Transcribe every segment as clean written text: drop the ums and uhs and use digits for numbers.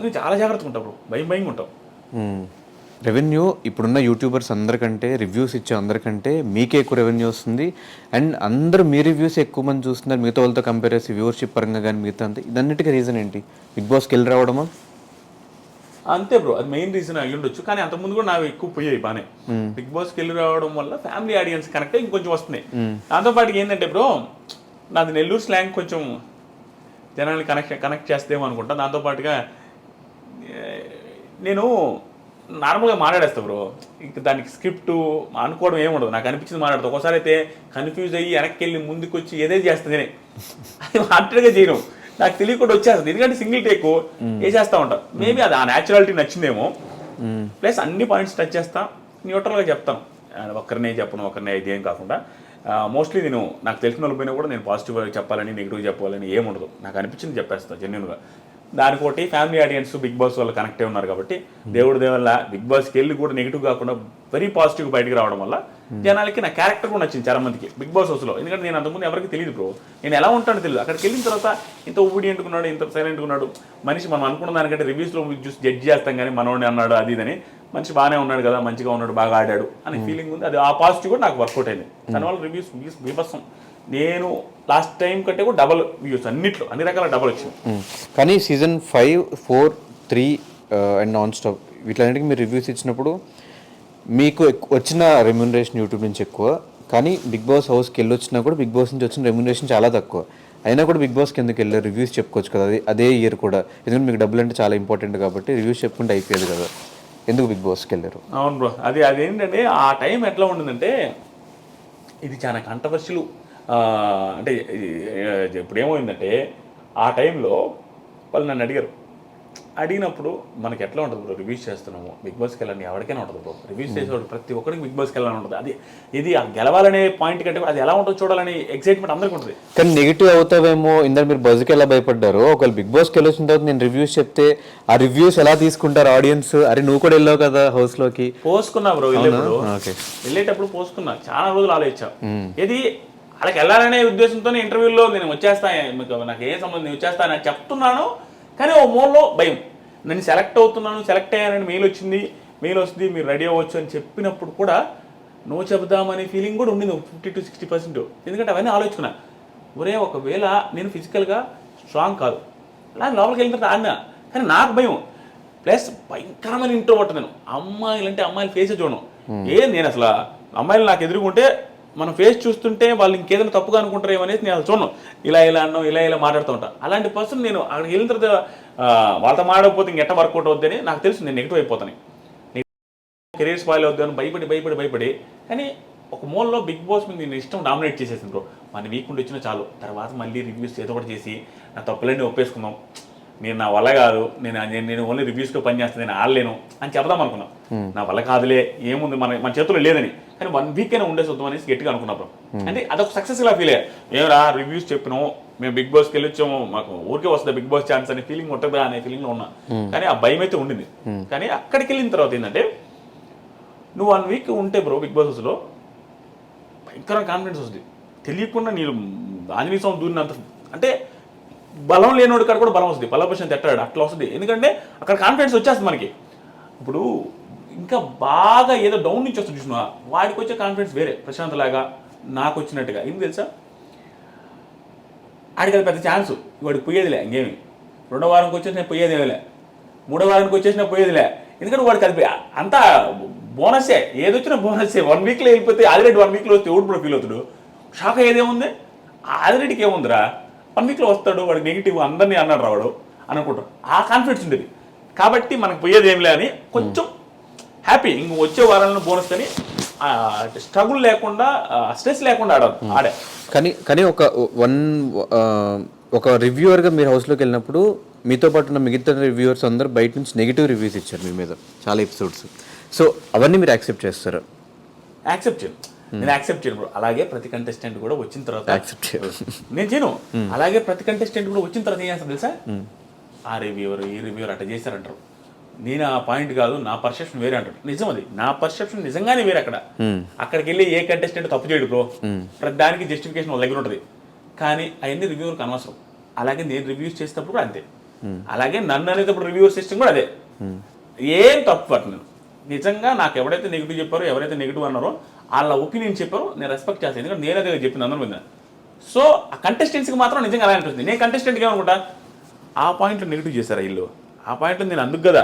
అందుకని చాలా జాగ్రత్తగా ఉంటాం బ్రో, భయంగా ఉంటాం. రెవెన్యూ ఇప్పుడున్న యూట్యూబర్స్ అందరికంటే, రివ్యూస్ ఇచ్చే అందరికంటే మీకే ఎక్కువ రెవెన్యూ వస్తుంది. అండ్ అందరూ మీ రివ్యూస్ ఎక్కువ మంది చూస్తున్నారు మిగతా వాళ్ళతో కంపేర్ చేసి, వ్యూవర్షిప్ పరంగా కానీ మిగతా అంతా. ఇదన్నిటికీ రీజన్ ఏంటి? బిగ్ బాస్కి వెళ్ళి రావడమా? అంతే బ్రో, అది మెయిన్ రీజన్ అయ్యి ఉండొచ్చు. కానీ అంతకుముందు కూడా నాకు ఎక్కువ పోయాయి బాగానే. బిగ్ బాస్కి వెళ్ళి రావడం వల్ల ఫ్యామిలీ ఆడియన్స్ కనెక్ట్ ఇంకొంచెం వస్తున్నాయి. దాంతోపాటు ఏంటంటే బ్రో, నాది నెల్లూరు స్లాంగ్ కొంచెం జనాన్ని కనెక్ట్ చేస్తేమో అనుకుంటా. దాంతోపాటుగా నేను నార్మల్గా మాట్లాడేస్తా బ్రో, ఇంక దానికి స్క్రిప్ట్ అనుకోవడం ఏముండదు. నాకు అనిపించింది మాట్లాడతా. ఒకసారి అయితే కన్ఫ్యూజ్ అయ్యి వెనక్కి వెళ్ళి ముందుకు వచ్చి ఏదైతే చేస్తుంది అది వాంటెడ్గా చేయను, నాకు తెలియకుండా వచ్చేస్తుంది. ఎందుకంటే సింగిల్ టేక్ వేసేస్తా ఉంటా. మేబీ అది ఆ న్యాచురాలిటీ నచ్చిందేమో. ప్లస్ అన్ని పాయింట్స్ టచ్ చేస్తా, న్యూట్రల్గా చెప్తాను. ఒక్కరినే చెప్పను, ఒకరినే ఇదేం కాకుండా మోస్ట్లీ నేను నాకు తెలిసిన వాళ్ళు పోయినా కూడా నేను పాజిటివ్గా చెప్పాలని నెగిటివ్గా చెప్పాలని ఏముండదు. నాకు అనిపించింది చెప్పేస్తాను జెన్యున్గా. దానికోటి ఫ్యామిలీ ఆడియన్స్ బిగ్ బాస్ వాళ్ళు కనెక్ట్ అయి ఉన్నారు కాబట్టి దేవుడి దేవల్ల బిగ్ బాస్కి వెళ్ళి కూడా నెగిటివ్ కాకుండా వెరీ పాజిటివ్ బయటకు రావడం వల్ల జనాలకి నా క్యారెక్టర్ కూడా నచ్చింది చాలా మందికి బిగ్ బాస్ హౌస్లో. ఎందుకంటే నేను అంతకుముందు ఎవరికి తెలియదు బ్రో, నేను ఎలా ఉంటానో తెలియదు. అక్కడికి వెళ్ళిన తర్వాత ఇంత ఒబీడియంట్గా ఉన్నాడు, ఇంత సైలెంట్గా ఉన్నాడు మనిషి. మనం అనుకున్న దానికంటే రివ్యూస్లో చూసి జడ్జ్ చేస్తాం కానీ మనోడిని అన్నాడు అది ఇదని, మనిషి బాగానే ఉన్నాడు కదా, మంచిగా ఉన్నాడు, బాగా ఆడాడు అనే ఫీలింగ్ ఉంది. అది ఆ పాజిటివ్ కూడా నాకు వర్కౌట్ అయింది. దానివల్ల రివ్యూస్ బీభత్సం. నేను లాస్ట్ టైం కంటే కూడా డబల్ వ్యూస్ అన్నిట్లో, అన్ని రకాల డబల్ వచ్చింది. కానీ సీజన్ 5, 4, 3 అండ్ నాన్ స్టాప్ వీటన్నిటికీ మీరు రివ్యూస్ ఇచ్చినప్పుడు మీకు వచ్చిన రెమ్యూనరేషన్ యూట్యూబ్ నుంచి ఎక్కువ. కానీ బిగ్ బాస్ హౌస్కి వెళ్ళి వచ్చినా కూడా బిగ్ బాస్ నుంచి వచ్చిన రెమ్యూనరేషన్ చాలా తక్కువ. అయినా కూడా బిగ్ బాస్కి ఎందుకు వెళ్ళారు? రివ్యూస్ చెప్పుకోవచ్చు కదా అదే ఇయర్ కూడా. ఎందుకంటే మీకు డబ్బులు అంటే చాలా ఇంపార్టెంట్ కాబట్టి రివ్యూస్ చెప్పుకుంటే అయిపోయేది కదా. ఎందుకు బిగ్ బాస్కి వెళ్ళారు? అవును బ్రో, అదేంటంటే ఆ టైం ఎట్లా ఉండిందంటే ఇది చాలా కాంట్రవర్షియల్. అంటే ఇప్పుడు ఏమైందంటే ఆ టైంలో వాళ్ళు నన్ను అడిగినప్పుడు మనకి ఎట్లా ఉంటుంది బ్రో, రివ్యూస్ చేస్తున్నాము బిగ్ బాస్కి వెళ్ళాలని ఎవరికైనా ఉంటుంది బ్రో. రివ్యూస్ చేసేవాడు ప్రతి ఒక్కరికి బిగ్ బాస్కి వెళ్ళాలని ఉంటుంది. అది ఇది గెలవాలనే పాయింట్ కంటే అది ఎలా ఉంటుందో చూడాలని ఎక్సైట్మెంట్ అందరికీ ఉంటుంది. కానీ నెగిటివ్ అవుతావేమో. ఇందాక మీరు బజ్కి ఎలా భయపడ్డారు, ఒకవేళ బిగ్ బాస్కి వెళ్ళొచ్చిన తర్వాత నేను రివ్యూస్ చెప్తే ఆ రివ్యూస్ ఎలా తీసుకుంటారు ఆడియన్స్? అరే నువ్వు కూడా వెళ్ళావు కదా హౌస్లోకి. పోసుకున్నా బ్రో, వెళ్ళేటప్పుడు పోసుకున్నా, చాలా రోజులు ఆలోచించా. ఇది వాళ్ళకి వెళ్ళాలనే ఉద్దేశంతో ఇంటర్వ్యూలో నేను వచ్చేస్తాను, నాకు ఏం సంబంధం, నేను వచ్చేస్తాను అని చెప్తున్నాను. కానీ ఓ మూలలో భయం, నేను సెలెక్ట్ అవుతున్నాను, సెలెక్ట్ అయ్యానని మెయిల్ వస్తుంది, మీరు రెడీ అవ్వచ్చు అని చెప్పినప్పుడు కూడా నో చెబుదామనే ఫీలింగ్ కూడా ఉండింది 50 to 60%. ఎందుకంటే అవన్నీ ఆలోచించుకున్నా. ఒరే ఒకవేళ నేను ఫిజికల్గా స్ట్రాంగ్ కాదు, అలా లోపలికి వెళ్ళిన తర్వాత ఆడినా, కానీ నాకు భయం. ప్లస్ భయంకరమైన ఇంట్రోవర్ట్ నేను. అమ్మాయిల ఫేసే చూడను. నేను అసలు అమ్మాయిలు నాకు ఎదురుకుంటే మన ఫేస్ చూస్తుంటే వాళ్ళు ఇంకేదైనా తప్పుగా అనుకుంటారేమో అనేది నేను అసలు చూడను. ఇలా అన్నో ఇలా మాట్లాడుతూ ఉంటాను. అలాంటి పర్సన్ నేను అక్కడికి వెళ్ళిన తర్వాత వాళ్ళతో మాడకపోతే ఇంకెట్ట వర్కౌట్ అవుద్దని నాకు తెలుసు. నేను నెగిటివ్ అయిపోతాను, కెరీర్ స్పాయిల్ అవుద్ది అని భయపడి. కానీ ఒక మూలలో బిగ్ బాస్ మీద నేను ఇష్టం డామినేట్ చేసేసింది బ్రో. 1 వీక్ ఉండి వచ్చినా చాలు, తర్వాత మళ్ళీ రివ్యూస్ ఏదో ఒకటి చేసి నా తప్పులన్నీ ఒప్పేసుకుందాం, నేను నా వల్ల కాదు, నేను ఓన్లీ రివ్యూస్లో పని చేస్తాను, నేను ఆడలేను అని చెప్దాం అనుకున్నాను. నా వల్ల కాదులే, ఏముంది మన చేతుల్లో లేదని. కానీ 1 వీక్ అయినా ఉండేసి వద్దాం అనేసి గట్టిగా అనుకున్నాం. అంటే అదొక సక్సెస్గా ఫీల్ అయ్యా. ఏమరా రివ్యూస్ చెప్పినాము, మేము బిగ్ బాస్కి వెళ్ళి వచ్చాము, మాకు ఊరికే వస్తుంది బిగ్ బాస్ ఛాన్స్ అనే ఫీలింగ్ ఉంటుందా అనే ఫీలింగ్లో ఉన్నా. కానీ ఆ భయం అయితే ఉండింది. కానీ అక్కడికి వెళ్ళిన తర్వాత ఏంటంటే నువ్వు 1 వీక్ ఉంటే బ్రో బిగ్ బాస్ హౌస్లో భయంకర కాన్ఫిడెన్స్ వస్తుంది. తెలియకుండా నేను ఆంజనేయ స్వామి దూరినంత, అంటే బలం లేనోడి కాడ కూడా బలం వస్తుంది, పల్లపరిచిన తిట్టాడు అట్లా వస్తుంది. ఎందుకంటే అక్కడ కాన్ఫిడెన్స్ వచ్చేస్తుంది మనకి. ఇప్పుడు ఇంకా బాగా ఏదో డౌన్ నుంచి వస్తుంది చూసినా, వాడికి వచ్చే కాన్ఫిడెన్స్ వేరే, ప్రశాంత్ లాగా నాకు వచ్చినట్టుగా. ఏం తెలుసా, ఆడికి అది పెద్ద ఛాన్స్, వాడికి పోయేదిలే ఇంకేమి. 2వ వారానికి వచ్చేసి నేను పోయేదేలే, 3వ వారానికి వచ్చేసి నేను పోయేదిలే. ఎందుకంటే వాడికి అది అంతా బోనస్సే, ఏదొచ్చినా బోనస్సే. 1 వీక్లో వెళ్ళిపోతే ఆల్రెడీ 1 వీక్లో వస్తే ఎవడు కూడా ఫీల్ అవుతాడు. షాక్ అయ్యేదేముంది, ఆల్రెడీకి ఏముందిరా 1 వీక్లో వస్తాడు, వాడికి నెగిటివ్ అందరినీ అన్నాడు రావడు అనుకుంటారు. ఆ కాన్ఫిడెన్స్ ఉండేది. కాబట్టి మనకు పోయేది ఏం లే అని కొంచెం హ్యాపీ. ఇంక వచ్చే వారాలను బోనస్ అని స్ట్రగుల్ లేకుండా, స్ట్రెస్ లేకుండా ఆడే. కానీ ఒక రివ్యూవర్గా మీరు హౌస్లోకి వెళ్ళినప్పుడు మీతో పాటు ఉన్న మిగతా రివ్యూవర్స్ అందరూ బయట నుంచి నెగిటివ్ రివ్యూస్ ఇచ్చారు మీ మీద చాలా ఎపిసోడ్స్. సో అవన్నీ మీరు యాక్సెప్ట్ చేస్తారా? యాక్సెప్ట్ చేయను, నేను యాక్సెప్ట్ చేయను. అలాగే ప్రతి కంటెస్టెంట్ కూడా వచ్చిన తర్వాత యాక్సెప్ట్ చేయను, నేను చేయను. అలాగే ప్రతి కంటెస్టెంట్ కూడా వచ్చిన తర్వాత ఏం చేస్తాను తెలుసా, ఆ రివ్యూవర్ ఈ రివ్యూవర్ అట్లా చేశారంటారు, నేను ఆ పాయింట్ కాదు, నా పర్సెప్షన్ వేరే అంటాడు. నిజం, అది నా పర్సెప్షన్ నిజంగానే వేరే. అక్కడికి వెళ్ళి ఏ కంటెస్టెంట్ తప్పు చేయడు బ్రో, ప్రతి దానికి జస్టిఫికేషన్ వాళ్ళ దగ్గర ఉంటుంది. కానీ అవన్నీ రివ్యూవర్కి అనవసరం. అలాగే నేను రివ్యూస్ చేసినప్పుడు కూడా అంతే. అలాగే నన్ను అనేటప్పుడు రివ్యూవర్ సిస్టమ్ కూడా అదే. ఏం తప్పు పట్టను నిజంగా. నాకు ఎవరైతే నెగిటివ్ చెప్పారో, ఎవరైతే నెగిటివ్ అన్నారో వాళ్ళ ఒపీనియన్ చెప్పారో నేను రెస్పెక్ట్ చేస్తాను. ఎందుకంటే నేను అదే చెప్పింది అందరి మీద. సో ఆ కంటెస్టెంట్స్కి మాత్రం నిజంగా అలా అనిపిస్తుంది. నేను కంటెస్టెంట్గా ఏమనుకుంటా, ఆ పాయింట్లో నెగిటివ్ చేశారా వీళ్ళు, ఆ పాయింట్లో నేను అందుకు కదా,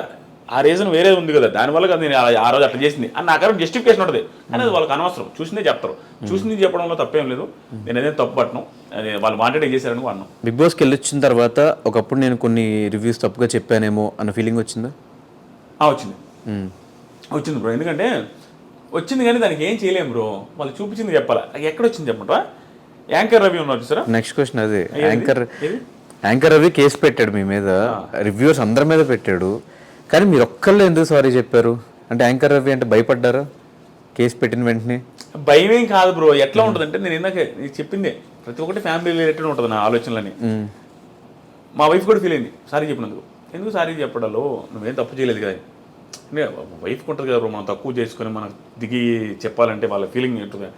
ఆ రీజన్ వేరే ఉంది కదా, దానివల్ల కదా నేను ఆ రోజు అట్లా చేసింది అని నాకు జస్టిఫికేషన్ ఉంటుంది. కానీ అది వాళ్ళకి అనవసరం. చూసిందే చెప్తారు. చూసింది చెప్పడంలో తప్పేం లేదు. నేను అదేం తప్పు పట్టను. వాళ్ళు మాట్లాడే చేశారని అన్నాను. బిగ్ బాస్కి వెళ్ళొచ్చిన తర్వాత ఒకప్పుడు నేను కొన్ని రివ్యూస్ తప్పుగా చెప్పానేమో అన్న ఫీలింగ్ వచ్చిందా? వచ్చింది బ్రో. ఎందుకంటే వచ్చింది కానీ దానికి ఏం చేయలేము బ్రో. వాళ్ళు చూపించింది చెప్పాలా. ఎక్కడ వచ్చింది చెప్పమంటా? యాంకర్ రవి ఉన్నారు చూసారా. నెక్స్ట్ క్వశ్చన్ అదే. యాంకర్ రవి కేసు పెట్టాడు మీ మీద, రివ్యూవర్స్ అందరి మీద పెట్టాడు, కానీ మీరు ఒక్కళ్ళు ఎందుకు సారీ చెప్పారు? అంటే యాంకర్ రవి అంటే భయపడ్డారా కేసు పెట్టిన వెంటనే? భయమేం కాదు బ్రో. ఎట్లా ఉంటుంది అంటే నేను ఇందాక చెప్పిందే, ప్రతి ఒక్కటి ఫ్యామిలీ రిలేటెడ్ ఉంటుంది నా ఆలోచనలని. మా వైఫ్ కూడా ఫీల్ అయింది సారీ చెప్పినందుకు. ఎందుకు సారీ చెప్పడాలో, నువ్వేం తప్పు చేయలేదు కదా. వైఫ్కి ఉంటుంది కదా బ్రో, మనం తక్కువ చేసుకొని మనం దిగి చెప్పాలంటే వాళ్ళ ఫీలింగ్ ఉంటుంది.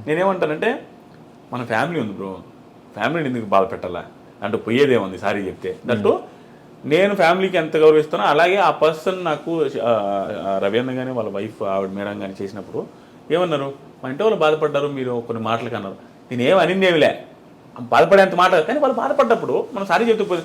నేనేమంటానంటే మన ఫ్యామిలీ ఉంది బ్రో, ఫ్యామిలీని ఎందుకు బాధ పెట్టాలా అంటే పోయేదేముంది సారీ చెప్తే. దట్టు నేను ఫ్యామిలీకి ఎంత గౌరవిస్తానో అలాగే ఆ పర్సన్ నాకు రవీంద్ర కానీ వాళ్ళ వైఫ్ ఆవిడ మేడం కానీ చేసినప్పుడు ఏమన్నారు, మా ఇంటి వాళ్ళు బాధపడ్డారు మీరు కొన్ని మాటలకి అన్నారు. నేను ఏం అనిందేమిలే, బాధపడేంత మాట. కానీ వాళ్ళు బాధపడ్డప్పుడు మనం సారీ చెప్తే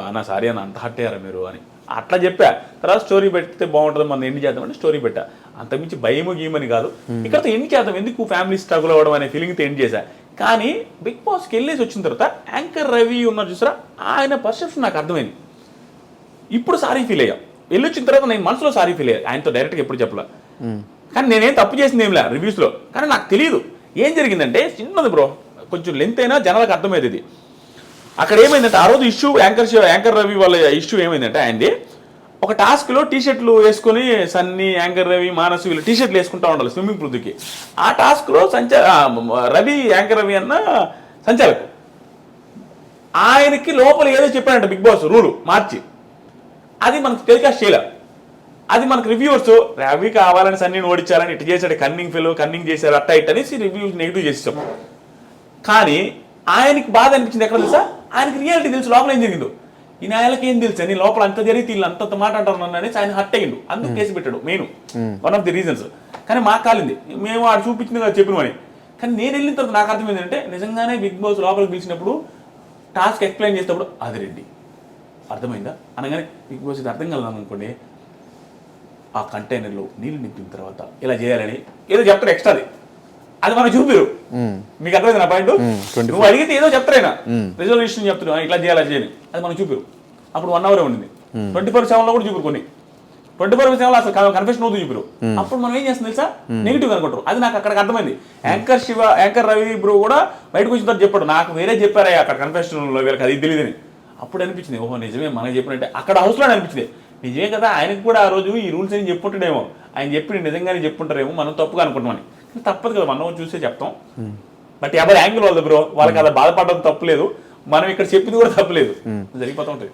అన్న సారీ అన్న అంత హట్ అయ్యారా మీరు అని అట్లా చెప్పా. తర్వాత స్టోరీ పెడితే బాగుంటుంది, మనం ఎన్ని చేద్దామంటే స్టోరీ పెట్టా. అంతకుమించి భయము గీమని కాదు. ఇక్కడతో ఎన్ని చేద్దాం, ఎందుకు ఫ్యామిలీ స్ట్రగుల్ అవ్వడం అనే ఫీలింగ్తో ఎండ్ చేశా. కానీ బిగ్ బాస్కి వెళ్ళేసి వచ్చిన తర్వాత యాంకర్ రవి ఉన్నారు చూసారా, ఆయన పర్సెప్షన్ నాకు అర్థమైంది. ఇప్పుడు సారీ ఫీల్ అయ్యా. వెళ్ళొచ్చిన తర్వాత నేను మనసులో సారీ ఫీల్ అయ్యా. ఆయనతో డైరెక్ట్గా ఎప్పుడు చెప్పలా. కానీ నేనేం తప్పు చేసింది ఏమిలే రివ్యూస్లో. కానీ నాకు తెలియదు ఏం జరిగిందంటే, చిన్నది బ్రో, కొంచెం లెంత్ అయినా జనాలకు అర్థమయ్యేది ఇది. అక్కడ ఏమైందంటే ఆ రోజు ఇష్యూ యాంకర్ రవి వాళ్ళ ఇష్యూ ఏమైందంటే, ఆయనది ఒక టాస్క్లో టీషర్ట్లు వేసుకొని సన్నీ, యాంకర్ రవి, మానసు వీళ్ళు టీషర్ట్లు వేసుకుంటా ఉండాలి స్విమ్మింగ్ పూల్కి. ఆ టాస్క్లో రవి యాంకర్ రవి అన్న సంచాలకు ఆయనకి లోపల ఏదో చెప్పాడంట బిగ్ బాస్ రూలు మార్చి. అది మనకు టెలికాస్ట్ చేయలే. అది మనకు రివ్యూవర్స్ రవి కావాలని సన్నీని ఓడించాలని ఇటు చేశాడు, కన్నింగ్ చేశారు అట్ట ఇట్ అనేసి రివ్యూస్ నెగిటివ్ చేసాం. కానీ ఆయనకి బాధ అనిపించింది ఎక్కడ తెలుసా, ఆయనకి రియాలిటీ తెలుసు లోపల ఏం జరిగిందో. ఈ నాయలకి ఏం తెలుసు అని లోపల అంత జరిగితే వీళ్ళు అంత మాట అంటారు నన్ను అనేసి ఆయన హట్ అయ్యిండు. అందుకు కేసు పెట్టాడు main one of the reasons. కానీ మాకు కాలింది, మేము ఆడు చూపించింది కదా చెప్పినమని. కానీ నేను వెళ్ళిన తర్వాత నాకు అర్థం ఏంటంటే, నిజంగానే బిగ్ బాస్ లోపలికి పిలిచినప్పుడు టాస్క్ ఎక్స్ప్లెయిన్ చేసేటప్పుడు అది రెడ్డి అర్థమైందా అనగానే బిగ్ బాస్ ఇది అర్థం కలదాం అనుకోండి, ఆ కంటైనర్లో నీళ్ళు నింపిన తర్వాత ఇలా చేయాలని ఏదో చెప్తారు ఎక్స్ట్రాది, అది మనం చూపిరు. మీకు అర్థమైంది నా పాయింట్. నువ్వు అడిగితే ఏదో చెప్తారైనా రిజల్యూషన్ చెప్తున్నా ఇట్లా చేయాలి చేయని, అది మనం చూపిరు. అప్పుడు 1 hour ఉండింది. 24/7 కూడా చూపిరు. కొన్ని 24/7 అసలు కన్ఫెషన్ అవుతుంది చూపిరు. అప్పుడు మనం ఏం చేస్తాం తెలుసా, నెగిటివ్ అనుకుంటారు. అది నాకు అక్కడికి అర్థమైంది. యాంకర్ రవి బ్రో కూడా బయటకు వచ్చిన తర్వాత చెప్పాడు, నాకు వేరే చెప్పారా అక్కడ కన్ఫెషన్లో వీళ్ళకి అది తెలియదని. అప్పుడు అనిపించింది, ఓహో నిజమే మనకి చెప్పినట్టే. అక్కడ హౌస్లో అనిపించింది నిజమే కదా, ఆయనకు కూడా ఆ రోజు ఈ రూల్స్ అని చెప్పుంటాడేమో, ఆయన చెప్పి నిజంగానే చెప్పుంటారేమో, మనం తప్పుగా అనుకుంటామని. తప్పదు కదా, మనం చూసే చెప్తాం. బట్ ఎవరి యాంగిల్ వాళ్ళది బ్రో, వాళ్ళకి అలా బాధపడడం తప్పులేదు, మనం ఇక్కడ చెప్పింది కూడా తప్పులేదు, జరిగిపోతూ ఉంటుంది.